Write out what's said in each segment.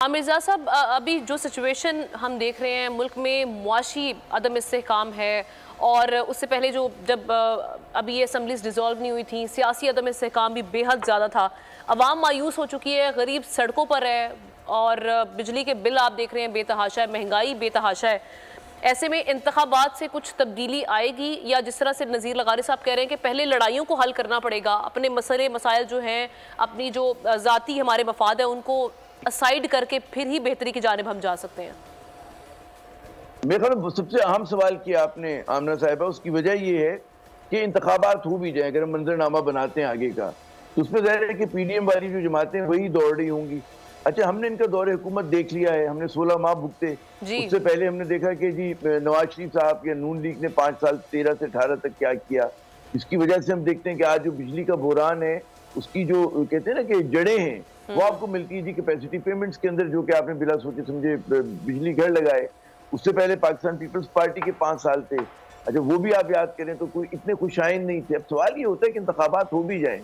मिर्ज़ा साहब, अभी जो सिचुएशन हम देख रहे हैं मुल्क में, मुआशी अदम इस्तेहकाम है, और उससे पहले जो जब अभी ये असम्बलीज डिज़ोल्व नहीं हुई थी, सियासी अदम इस्तेहकाम भी बेहद ज़्यादा था। अवाम मायूस हो चुकी है, गरीब सड़कों पर है, और बिजली के बिल आप देख रहे हैं बेतहाशा है, महंगाई बेतहाशा है। ऐसे में इंतखाबात से कुछ तब्दीली आएगी, या जिस तरह से नज़ीर लगारी साहब कह रहे हैं कि पहले लड़ाइयों को हल करना पड़ेगा, अपने मसले मसाइल जो हैं, अपनी जो ज़ाती हमारे मफाद है उनको असाइड करके फिर ही बेहतरी की जानिब हम जा सकते हैं? मेरे ख्याल में सबसे अहम सवाल किया आपने आमना साहिबा, उसकी वजह ये है कि इंतखाबात हो भी जाए, अगर हम मंजरनामा बनाते हैं आगे का, तो उसमें ज़ाहिर है कि पीडीएम वाली जो जमातें वही दौड़ रही होंगी। अच्छा, हमने इनका दौरे हुकूमत देख लिया है, हमने 16 माह भुगते। उससे पहले हमने देखा कि जी नवाज शरीफ साहब या नून लीग ने 5 साल 13 से 18 तक क्या किया। इसकी वजह से हम देखते हैं कि आज जो बिजली का बहरान है, उसकी जो कहते हैं ना कि जड़ें हैं, वो आपको मिलती है जी कैपेसिटी पेमेंट्स के अंदर, जो कि आपने बिना सोचे समझे बिजली घर लगाए। उससे पहले पाकिस्तान पीपल्स पार्टी के 5 साल थे। अच्छा, वो भी आप याद करें तो कोई इतने खुशाइन नहीं थे। अब सवाल ये होता है कि इंतखाबात हो भी जाएं,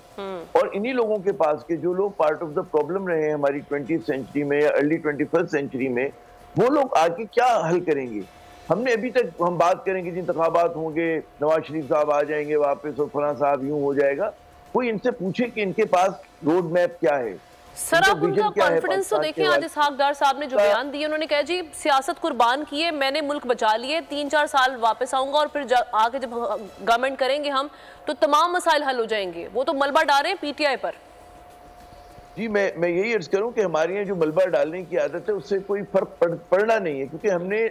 और इन्हीं लोगों के पास के जो लोग पार्ट ऑफ द प्रॉब्लम रहे हैं हमारी 20th सेंचुरी में या अर्ली 21st सेंचुरी में, वो लोग आके क्या हल करेंगे। हमने अभी तक हम बात करेंगे जी इंतखाबात होंगे, नवाज शरीफ साहब आ जाएंगे वापस और फलां साहब यूं हो जाएगा। कोई इनसे पूछे कि इनके पास रोड मैप क्या है, सर। आप उनका कॉन्फिडेंस तो देखें, आज इसहाक डार साहब ने जो बयान दिए, उन्होंने कहा जी सियासत कुर्बान की है, मैंने मुल्क बचा लिए, 3-4 साल वापस आऊंगा और फिर आगे जब गवर्नमेंट करेंगे हम तो तमाम मसाइल हल हो जाएंगे। वो तो मलबा डाल रहे हैं पीटीआई पर। जी, मैं यही अर्ज करूं कि हमारे यहाँ जो मलबा डालने की आदत है उससे कोई फर्क पड़ना नहीं है, क्योंकि हमने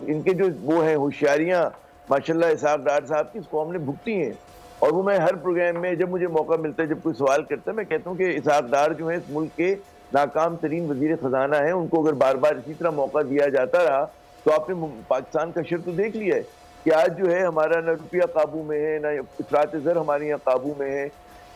इनके जो वो है होशियारियां माशाल्लाह इसहाक डार साहब की, इसको हमने भुगती हैं। और वो मैं हर प्रोग्राम में जब मुझे मौका मिलता है, जब कोई सवाल करता है, मैं कहता हूँ कि इसहाक डार जो है इस मुल्क के नाकाम तरीन वजीर खजाना है। उनको अगर बार बार इसी तरह मौका दिया जाता रहा तो आपने पाकिस्तान का शर तो देख लिया है कि आज जो है हमारा ना रुपया काबू में है, ना इफरात ज़र हमारे यहाँ काबू में है,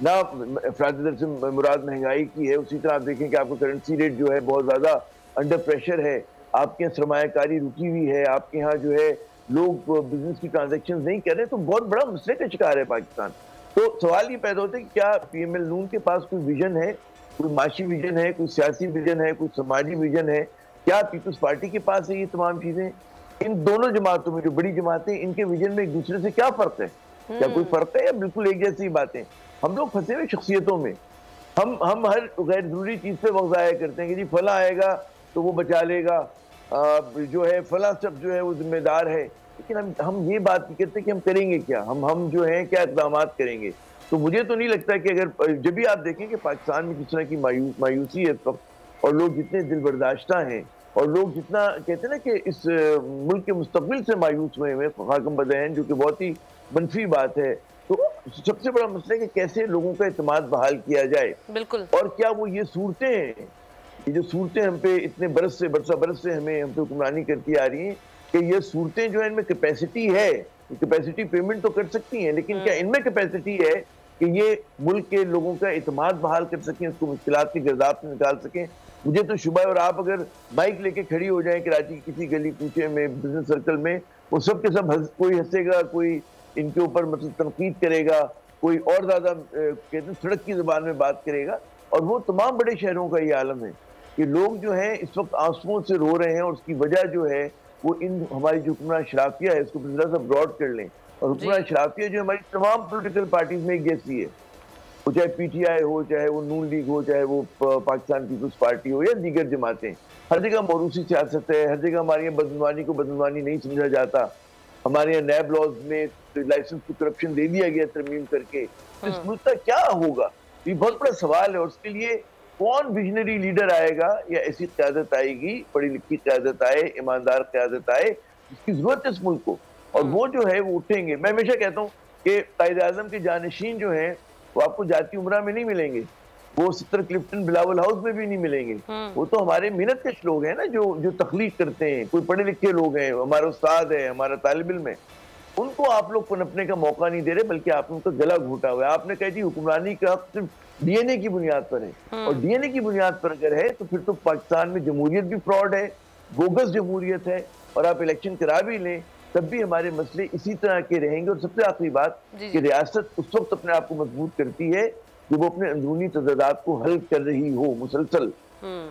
ना इफरात ज़र से मुराद महंगाई की है। उसी तरह आप देखें कि आपका करेंसी रेट जो है बहुत ज़्यादा अंडर प्रेशर है, आपके यहाँ सरमायाकारी रुकी हुई है, आपके यहाँ जो है लोग बिजनेस की ट्रांजैक्शन नहीं कर रहे, तो बहुत बड़ा मसले का शिकार है पाकिस्तान। तो सवाल ये पैदा होता है कि क्या पीएमएल नून के पास कोई विजन है, कोई माशी विजन है, कोई सियासी विजन है, कोई समाजी विजन है? क्या पीपल्स पार्टी के पास है ये तमाम चीजें? इन दोनों जमातों में जो बड़ी जमातें, इनके विजन में एक दूसरे से क्या फर्क है? क्या कोई फर्क है या बिल्कुल एक जैसी बातें? हम लोग फंसे हुए शख्सियतों में, हम हर गैर जरूरी चीज पे वक्त जाया करते हैं कि जी फला आएगा तो वो बचा लेगा, जो है फला सब जो है वो जिम्मेदार है। लेकिन हम ये बात नहीं करते कि हम करेंगे क्या, हम जो है क्या इकदाम करेंगे। तो मुझे तो नहीं लगता कि अगर जब भी आप देखें कि पाकिस्तान में किस तरह की मायूसी है इस वक्त, और लोग जितने दिल बर्दाश्ता हैं, और लोग जितना कहते हैं ना कि इस मुल्क के मुस्तकबिल से मायूस हुए हैं खाकम बदहन, जो कि बहुत ही मनफी बात है। तो सबसे बड़ा मसला है कि कैसे लोगों का एतमाद बहाल किया जाए। बिल्कुल। और क्या वो ये सूरतें हैं, ये जो सूरतें हम पे इतने बरस से हमें हम पे हुक्मरानी करती आ रही हैं, कि ये सूरतें जो है इनमें कैपेसिटी है, कैपेसिटी पेमेंट तो कर सकती हैं, लेकिन क्या इनमें कैपेसिटी है कि ये मुल्क के लोगों का एतमाद बहाल कर सकें, इसको मुश्किलात के गिरदाब से निकाल सकें? मुझे तो शुबह, और आप अगर बाइक लेके खड़ी हो जाए कराची की किसी गली कूचे में, बिजनेस सर्कल में, वो सब के सब कोई हंसेगा, कोई इनके ऊपर मतलब तनकीद करेगा, कोई और ज्यादा कहते हैं सड़क की जुबान में बात करेगा। और वो तमाम बड़े शहरों का ये आलम है कि लोग जो हैं इस वक्त आंसुओं से रो रहे हैं, और उसकी वजह जो है वो इन हमारी जो हुक्मरान शराफिया है, इसको जरा सा ब्रॉड कर लें। और हुक्मरान शराफिया जो हमारी तमाम पोलिटिकल पार्टीज में एक जैसी है, वो चाहे पीटीआई हो, चाहे वो नून लीग हो, चाहे वो पाकिस्तान पीपल्स पार्टी हो, या दीगर जमातें, हर जगह मौरूसी सियासत है, हर जगह हमारे यहाँ बदनवानी को बदनवानी नहीं समझा जाता। हमारे यहाँ नैब लॉज में लाइसेंस को करप्शन दे दिया गया तरमीम करके। इस मुल्क का क्या होगा, ये बहुत बड़ा सवाल है। और उसके लिए कौन विजनरी लीडर आएगा, या ऐसी क़यादत आएगी, पढ़ी लिखी क़यादत आए, ईमानदार क़यादत आए, जिसकी जरूरत है इस मुल्क को, और वो जो है वो उठेंगे। मैं हमेशा कहता हूँ कि कायद-ए-आज़म के जानशीन जो हैं वो आपको जाती उमरा में नहीं मिलेंगे, वो 70 क्लिफ्टन बिलावल हाउस में भी नहीं मिलेंगे। वो तो हमारे मेहनत कश लोग हैं ना, जो तख्लीक करते हैं, कोई पढ़े लिखे लोग हैं, हमारा उस्ताद है, हमारा तालिब इल्म है। उनको आप लोग पनपने का मौका नहीं दे रहे, बल्कि आपने उनका गला घोटा हुआ है। आपने कहा जी हुक्मरानी का हक सिर्फ डीएनए की बुनियाद पर है, और डीएनए की बुनियाद पर अगर है तो फिर तो पाकिस्तान में जमहूरियत भी फ्रॉड है, बोगस जमहूरियत है। और आप इलेक्शन करा भी लें तब भी हमारे मसले इसी तरह के रहेंगे। और सबसे आखिरी बात कि रियासत उस वक्त अपने आप को मजबूत करती है जब वो अपने अंदरूनी तजादात को हल कर रही हो मुसलसल।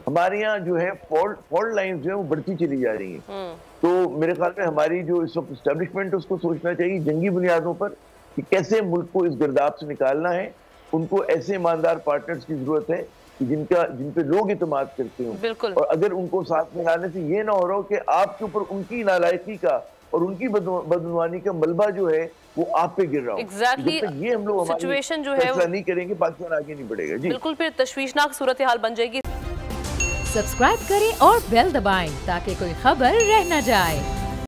हमारे यहाँ जो है फॉल्ट लाइंस जो है वो बढ़ती चली जा रही हैं। तो मेरे ख्याल में हमारी जो इस वक्त एस्टेब्लिशमेंट है उसको सोचना चाहिए जंगी बुनियादों पर कि कैसे मुल्क को इस गिरदाव से निकालना है। उनको ऐसे ईमानदार पार्टनर्स की जरूरत है कि जिन पे लोग इत्मीनान करते हो। बिल्कुल। और अगर उनको साथ में लाने से ये ना हो रहा हो कि आपके ऊपर उनकी नालायकी का और उनकी बदनवानी का मलबा जो है वो आप पे गिर रहा हो। Exactly, ये हम लोग सिचुएशन जो है फैसला नहीं करेंगे, पाकिस्तान आगे नहीं बढ़ेगा। जी बिल्कुल, फिर तशवीशनाक सूरत हाल बन जाएगी। सब्सक्राइब करें और बेल दबाएं ताकि कोई खबर रह न जाए।